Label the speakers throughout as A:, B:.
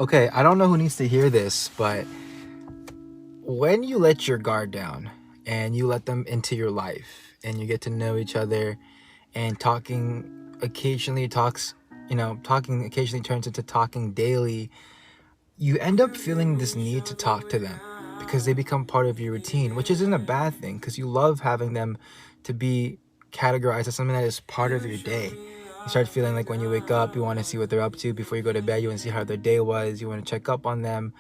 A: Okay, I don't know who needs to hear this, but when you let your guard down and you let them into your life and you get to know each other and talking occasionally turns into talking daily, you end up feeling this need to talk to them because they become part of your routine, which isn't a bad thing because you love having them to be categorized as something that is part of your day. You start feeling like when you wake up, you want to see what they're up to. Before you go to bed, you want to see how their day was. You want to check up on them.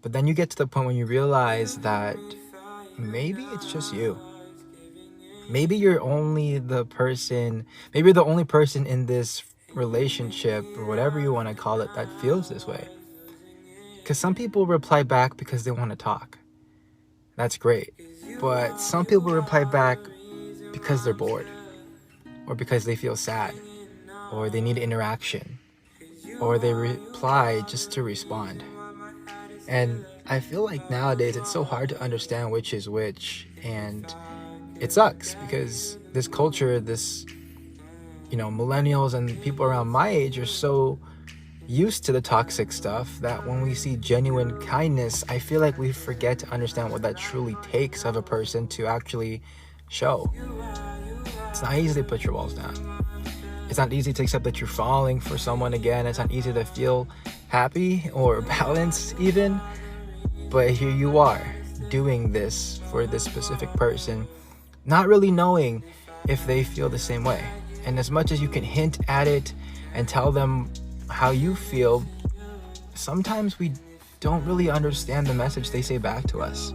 A: But then you get to the point when you realize that maybe it's just you. Maybe you're only the person, maybe you're the only person in this relationship or whatever you want to call it that feels this way. Because some people reply back because they want to talk. That's great. But some people reply back because they're bored, or because they feel sad, or they need interaction, or they reply just to respond. And I feel like nowadays it's so hard to understand which is which. And it sucks because this culture, millennials and people around my age are so used to the toxic stuff that when we see genuine kindness, I feel like we forget to understand what that truly takes of a person to actually show. It's not easy to put your walls down. It's not easy to accept that you're falling for someone again. It's not easy to feel happy or balanced even. But here you are doing this for this specific person, not really knowing if they feel the same way. And as much as you can hint at it and tell them how you feel, sometimes we don't really understand the message they say back to us.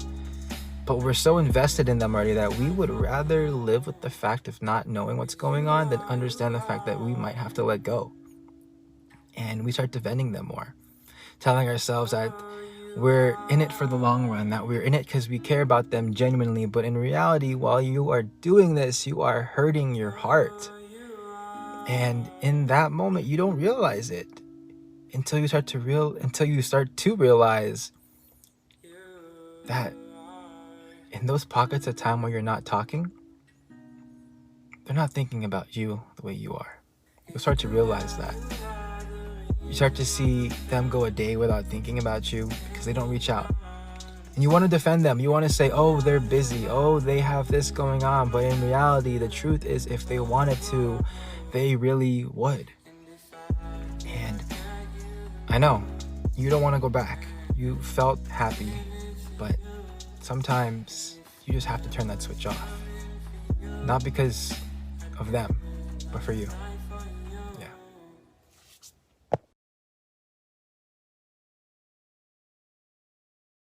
A: But we're so invested in them already that we would rather live with the fact of not knowing what's going on than understand the fact that we might have to let go. And we start defending them more, telling ourselves that we're in it for the long run, that we're in it because we care about them genuinely. But in reality, while you are doing this, you are hurting your heart. And in that moment, you don't realize it until you start to realize that in those pockets of time where you're not talking, they're not thinking about you the way you are. You'll start to realize that. You start to see them go a day without thinking about you because they don't reach out. And you want to defend them. You want to say, oh, they're busy. Oh, they have this going on. But in reality, the truth is if they wanted to, they really would. And I know you don't want to go back. You felt happy, but sometimes you just have to turn that switch off. Not because of them, but for you.